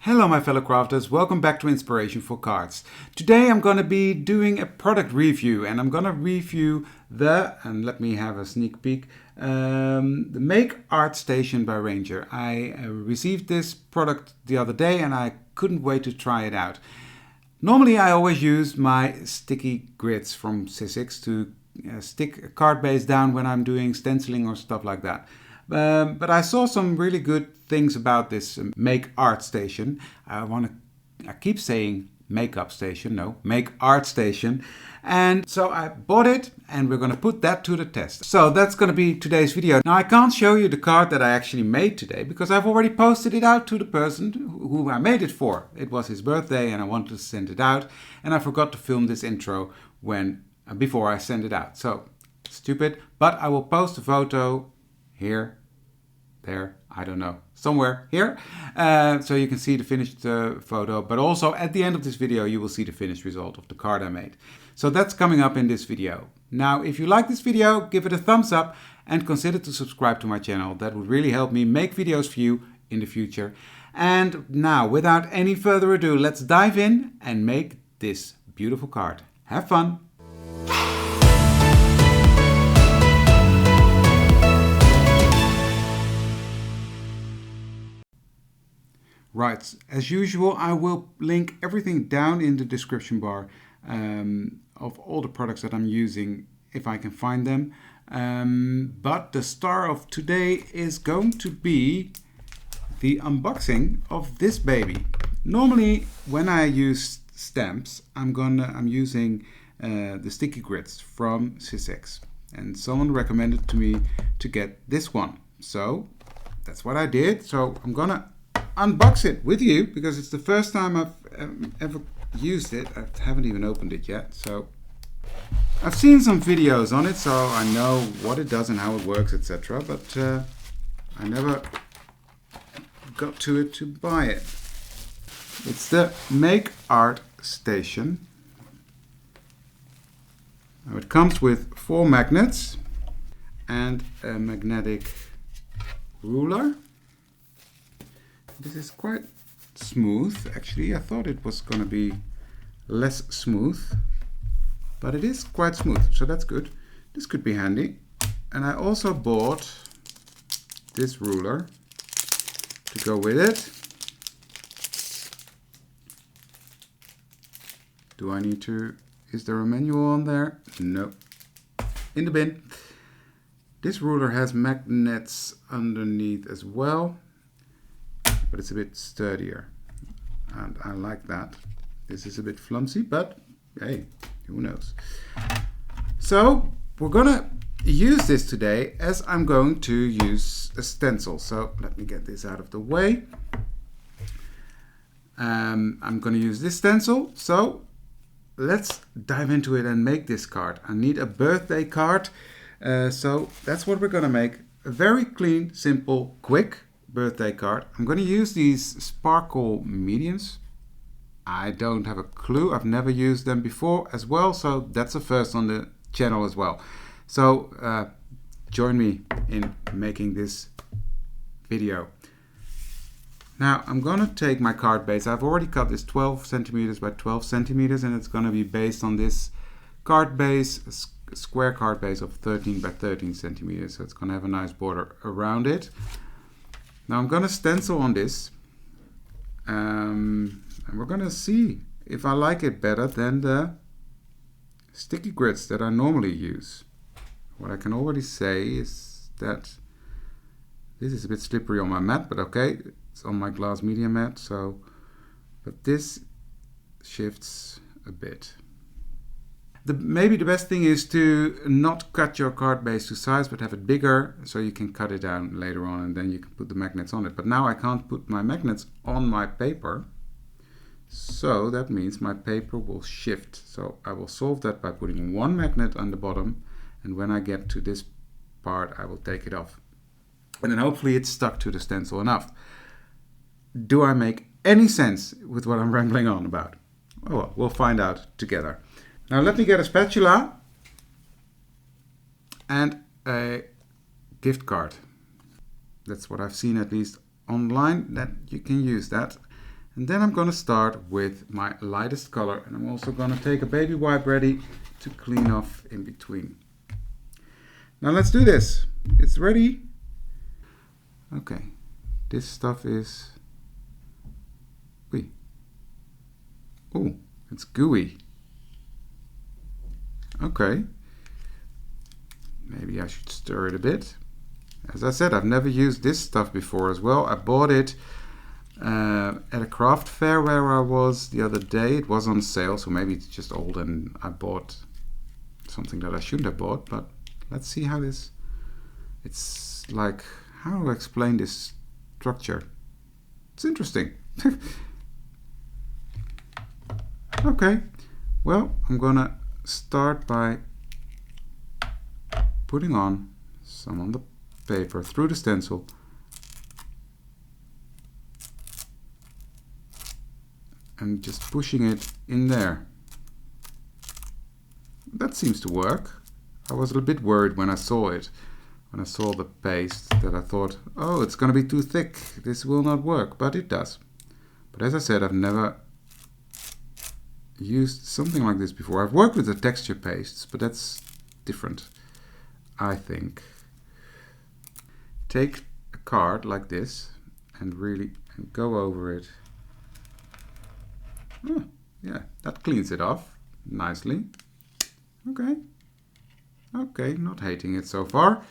Hello my fellow crafters, welcome back to Inspiration for Cards. Today I'm going to be doing a product review and I'm going to review and let me have a sneak peek, the Makeart Station by Ranger. I received this product the other day and I couldn't wait to try it out. Normally I always use my sticky grids from Sizzix to stick a card base down when I'm doing stenciling or stuff like that. But I saw some really good things about this Makeart Station. I keep saying Makeup Station, no, Makeart Station. And so I bought it and we're going to put that to the test. So that's going to be today's video. Now I can't show you the card that I actually made today because I've already posted it out to the person who I made it for. It was his birthday and I wanted to send it out and I forgot to film this intro before I send it out. So stupid, but I will post a photo here, there, I don't know, somewhere here, so you can see the finished photo, but also at the end of this video you will see the finished result of the card I made. So that's coming up in this video. Now if you like this video, give it a thumbs up and consider to subscribe to my channel. That would really help me make videos for you in the future. And now without any further ado, let's dive in and make this beautiful card. Have fun! Right, as usual, I will link everything down in the description bar of all the products that I'm using, if I can find them. But the star of today is going to be the unboxing of this baby. Normally, when I use stamps, I'm using the sticky grids from Sizzix, and someone recommended to me to get this one. So that's what I did. So I'm gonna unbox it with you because it's the first time I've ever used it. I haven't even opened it yet, so I've seen some videos on it, so I know what it does and how it works, etc. But I never got to it to buy it. It's the Makeart Station. Now it comes with 4 magnets and a magnetic ruler. This is quite smooth, actually. I thought it was going to be less smooth, but it is quite smooth, so that's good. This could be handy. And I also bought this ruler to go with it. Do I need to... Is there a manual on there? No. In the bin. This ruler has magnets underneath as well, but it's a bit sturdier and I like that. This is a bit flimsy, but hey, who knows. So we're gonna use this today as I'm going to use a stencil. So let me get this out of the way. I'm gonna use this stencil, so let's dive into it and make this card. I need a birthday card, so that's what we're gonna make. A very clean, simple, quick birthday card. I'm going to use these sparkle mediums. I don't have a clue. I've never used them before as well, so that's a first on the channel as well. So join me in making this video. Now I'm going to take my card base. I've already cut this 12 centimeters by 12 centimeters and it's going to be based on this card base, a square card base of 13 by 13 centimeters. So it's going to have a nice border around it. Now I'm going to stencil on this and we're going to see if I like it better than the sticky grids that I normally use. What I can already say is that this is a bit slippery on my mat, but okay, it's on my glass media mat, so, but this shifts a bit. Maybe the best thing is to not cut your card base to size, but have it bigger so you can cut it down later on and then you can put the magnets on it. But now I can't put my magnets on my paper, so that means my paper will shift. So I will solve that by putting 1 magnet on the bottom, and when I get to this part I will take it off. And then hopefully it's stuck to the stencil enough. Do I make any sense with what I'm rambling on about? Oh well, we'll find out together. Now let me get a spatula and a gift card. That's what I've seen, at least online, that you can use that. And then I'm going to start with my lightest color, and I'm also going to take a baby wipe ready to clean off in between. Now let's do this. It's ready. Okay, this stuff is... Oh, it's gooey. Okay. Maybe I should stir it a bit. As I said, I've never used this stuff before as well. I bought it at a craft fair where I was the other day. It was on sale, so maybe it's just old and I bought something that I shouldn't have bought. But let's see how this... It's like... How do I explain this structure? It's interesting. Okay, well, I'm gonna start by putting on some on the paper through the stencil. And just pushing it in there. That seems to work. I was a little bit worried when I saw it. When I saw the paste, that I thought, oh, it's gonna be too thick. This will not work, but it does. But as I said, I've never used something like this before. I've worked with the texture pastes, but that's different, I think. Take a card like this and really go over it. Oh, yeah, that cleans it off nicely. Okay. Okay, not hating it so far.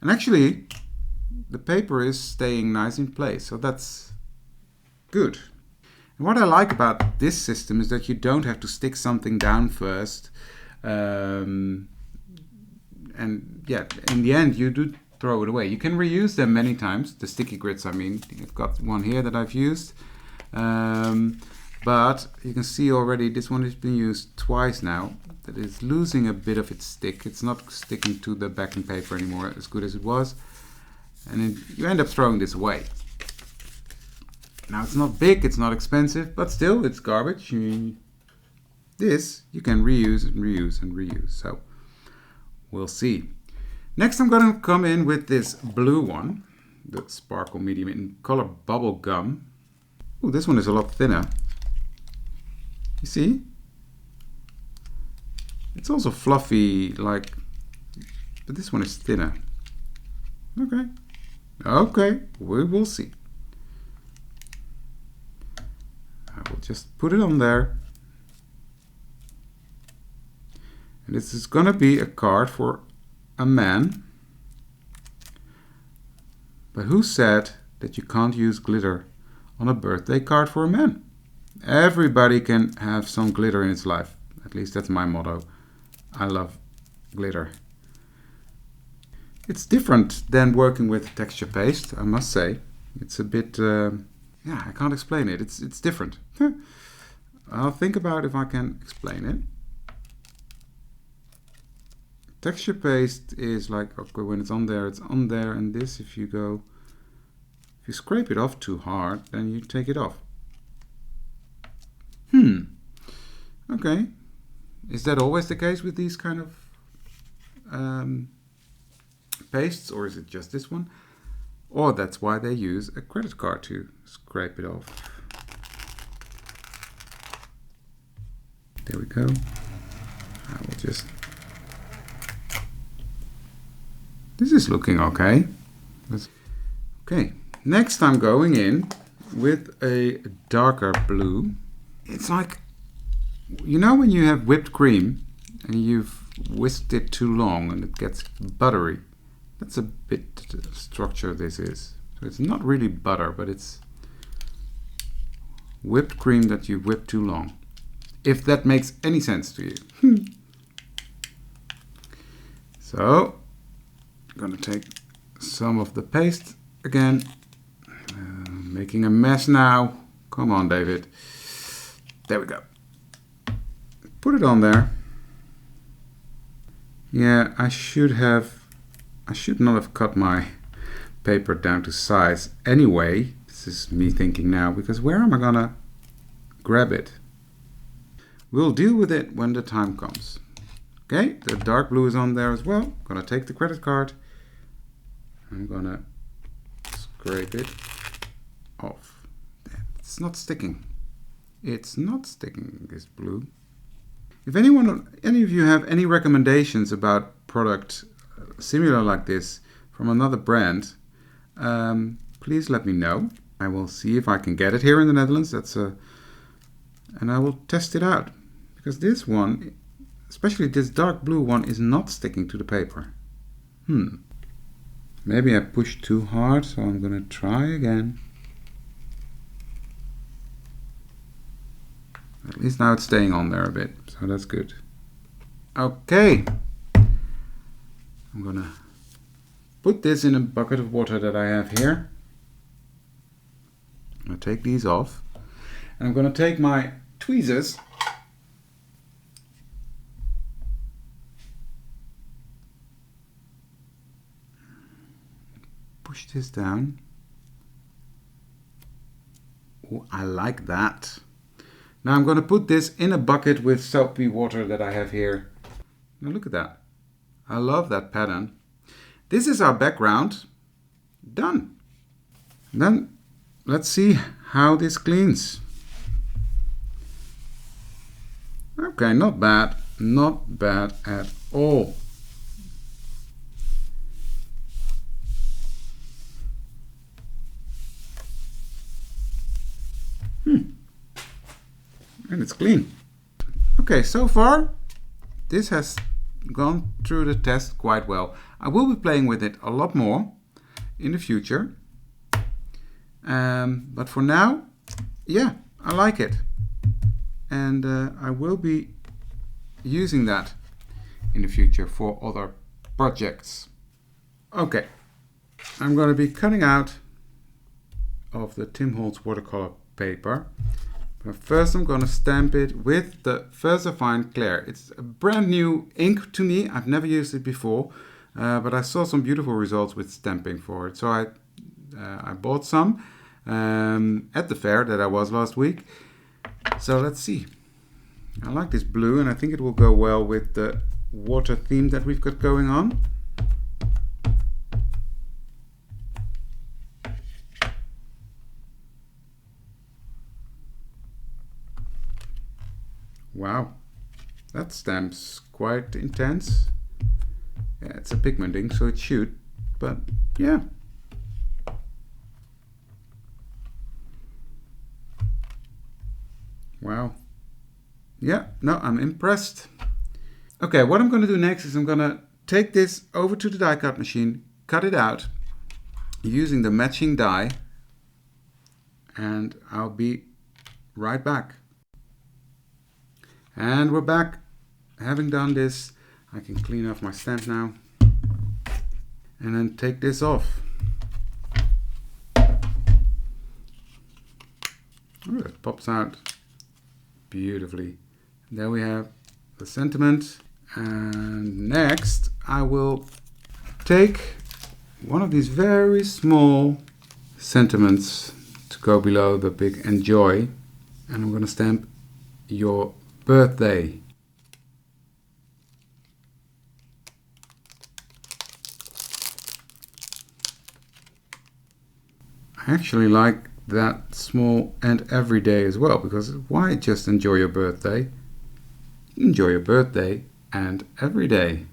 And actually, the paper is staying nice in place, so that's good. And what I like about this system is that you don't have to stick something down first. And yeah, in the end, you do throw it away. You can reuse them many times, the sticky grits, I mean. I've got one here that I've used. But you can see already this one has been used twice now. That it's losing a bit of its stick. It's not sticking to the backing paper anymore as good as it was. And you end up throwing this away. Now it's not big, it's not expensive, but still it's garbage. This you can reuse and reuse and reuse. So we'll see. Next I'm going to come in with this blue one, the Sparkle Medium in color Bubble Gum. Oh, this one is a lot thinner. You see? It's also fluffy, like, but this one is thinner. Okay. Okay, we will see. I will just put it on there. And this is gonna be a card for a man. But who said that you can't use glitter on a birthday card for a man? Everybody can have some glitter in his life. At least that's my motto. I love glitter. It's different than working with texture paste, I must say. It's a bit, yeah, I can't explain it. It's different. I'll think about if I can explain it. Texture paste is like, okay, when it's on there, and this, if you scrape it off too hard, then you take it off. Okay. Is that always the case with these kind of pastes, or is it just this one? Or that's why they use a credit card to scrape it off. There we go. I will just... This is looking okay. Okay, next I'm going in with a darker blue. It's like, you know when you have whipped cream and you've whisked it too long and it gets buttery? That's a bit structure this is. So it's not really butter, but it's whipped cream that you whipped too long. If that makes any sense to you. So, I'm gonna take some of the paste again. Making a mess now. Come on, David. There we go. Put it on there. Yeah, I should not have cut my paper down to size anyway. This is me thinking now, because where am I gonna grab it? We'll deal with it when the time comes. Okay, the dark blue is on there as well. I'm gonna take the credit card. I'm gonna scrape it off. It's not sticking. It's not sticking, this blue. If any of you have any recommendations about product similar like this from another brand, please let me know. I will see if I can get it here in the Netherlands. And I will test it out, because this one, especially this dark blue one, is not sticking to the paper. Maybe I pushed too hard, so I'm gonna try again. At least now it's staying on there a bit, so that's good. Okay, I'm gonna put this in a bucket of water that I have here. I'm gonna take these off, and I'm gonna take my tweezers push this down. Oh, I like that. Now I'm going to put this in a bucket with soapy water that I have here. Now look at that. I love that pattern. This is our background. Done. And then let's see how this cleans. Okay, not bad. Not bad at all. And it's clean. Okay, so far this has gone through the test quite well. I will be playing with it a lot more in the future. But for now, yeah, I like it. And I will be using that in the future for other projects. Okay, I'm going to be cutting out of the Tim Holtz watercolor paper. But first I'm going to stamp it with the Versafine Glare. It's a brand new ink to me. I've never used it before, but I saw some beautiful results with stamping for it. So I bought some at the fair that I was last week. So let's see. I like this blue, and I think it will go well with the water theme that we've got going on. Wow, that stamp's quite intense. Yeah, it's a pigment ink, so it should, but yeah. Wow. Yeah, no, I'm impressed. Okay, what I'm going to do next is I'm going to take this over to the die cut machine, cut it out using the matching die, and I'll be right back. And we're back. Having done this, I can clean off my stamp now and then take this off. Oh, it pops out beautifully. There we have the sentiment. And next I will take one of these very small sentiments to go below the big enjoy, and I'm going to stamp your birthday. I actually like that small and everyday as well, because why just enjoy your birthday? Enjoy your birthday and every day.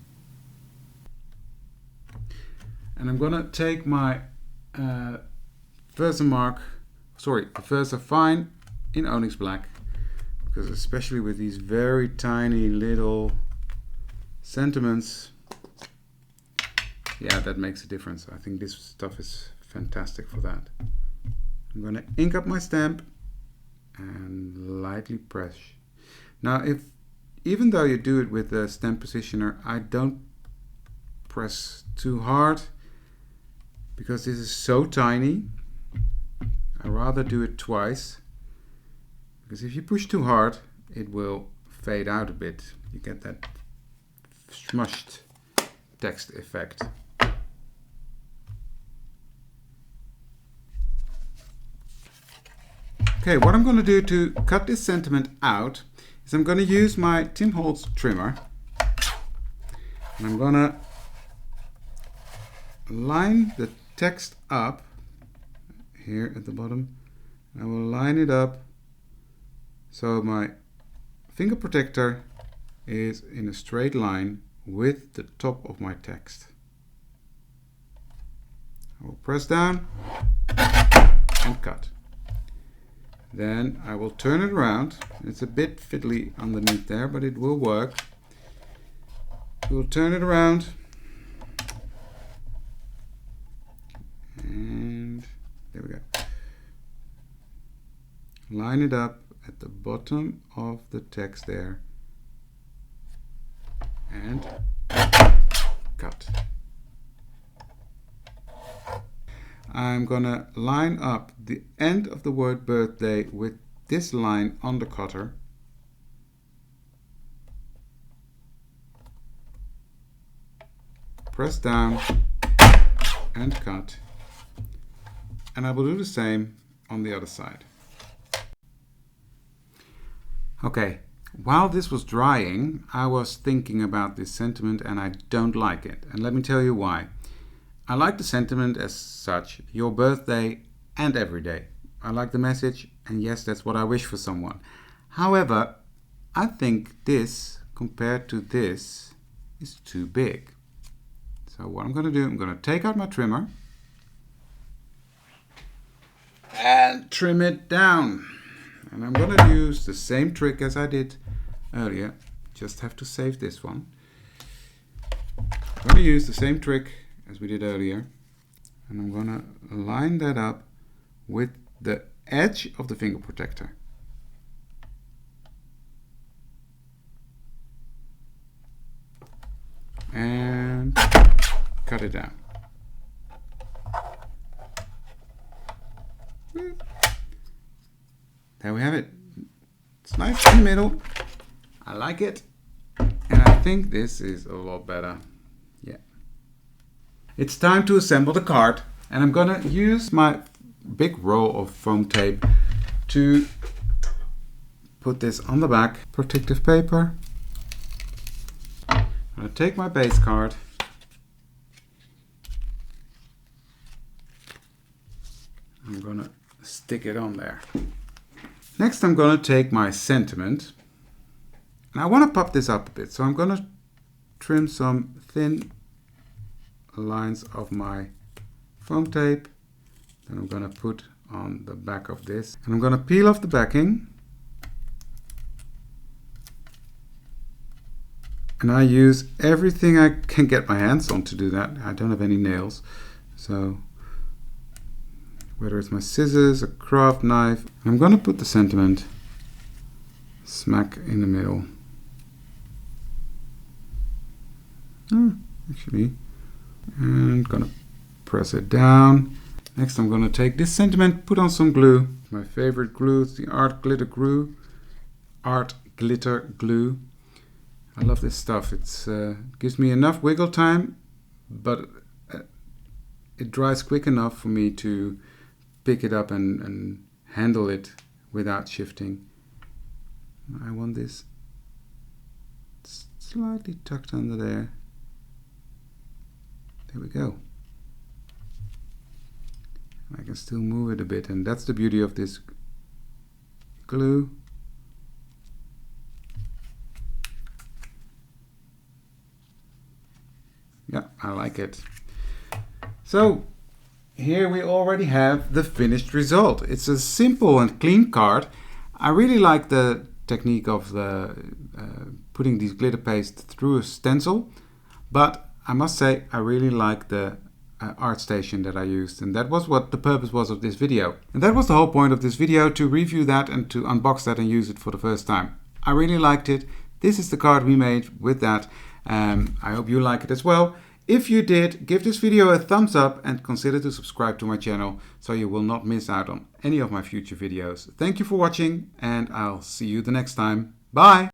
And I'm gonna take my Versafine in Onyx Black, because especially with these very tiny little sentiments, yeah, that makes a difference. I think this stuff is fantastic for that. I'm going to ink up my stamp and lightly press. Now, even though you do it with the stamp positioner, I don't press too hard, because this is so tiny. I rather do it twice, because if you push too hard, it will fade out a bit. You get that smushed text effect. Okay, what I'm going to do to cut this sentiment out is I'm going to use my Tim Holtz trimmer, and I'm going to line the text up here at the bottom, I will line it up so my finger protector is in a straight line with the top of my text. I will press down and cut. Then I will turn it around. It's a bit fiddly underneath there, but it will work. We'll turn it around. And there we go. Line it up at the bottom of the text there. And cut. I'm gonna line up the end of the word birthday with this line on the cutter. Press down and cut. And I will do the same on the other side. Okay, while this was drying, I was thinking about this sentiment and I don't like it. And let me tell you why. I like the sentiment as such, your birthday and every day. I like the message, and yes, that's what I wish for someone. However, I think this, compared to this, is too big. So what I'm going to do, I'm going to take out my trimmer and trim it down. And I'm going to use the same trick as I did earlier. Just have to save this one. I'm going to use the same trick as we did earlier, and I'm gonna line that up with the edge of the finger protector. And cut it down. There we have it. It's nice in the middle. I like it, and I think this is a lot better. Yeah. It's time to assemble the card, and I'm gonna use my big roll of foam tape to put this on the back. Protective paper. I'm gonna take my base card. I'm gonna stick it on there. Next I'm gonna take my sentiment, and I wanna pop this up a bit, so I'm gonna trim some thin lines of my foam tape. Then I'm going to put on the back of this, and I'm going to peel off the backing, and I use everything I can get my hands on to do that. I don't have any nails, so whether it's my scissors, a craft knife, I'm going to put the sentiment smack in the middle. Actually, and gonna press it down. Next I'm gonna take this sentiment, put on some glue. My favorite glue is the Art Glitter Glue. Art Glitter Glue. I love this stuff. It's gives me enough wiggle time, but it dries quick enough for me to pick it up and handle it without shifting. I want this slightly tucked under there. There we go. I can still move it a bit, and that's the beauty of this glue. Yeah, I like it. So here we already have the finished result. It's a simple and clean card. I really like the technique of the putting these glitter paste through a stencil, but I must say I really like the ArtStation that I used, and that was what the purpose was of this video. And that was the whole point of this video, to review that and to unbox that and use it for the first time. I really liked it. This is the card we made with that. I hope you like it as well. If you did, give this video a thumbs up and consider to subscribe to my channel so you will not miss out on any of my future videos. Thank you for watching, and I'll see you the next time. Bye!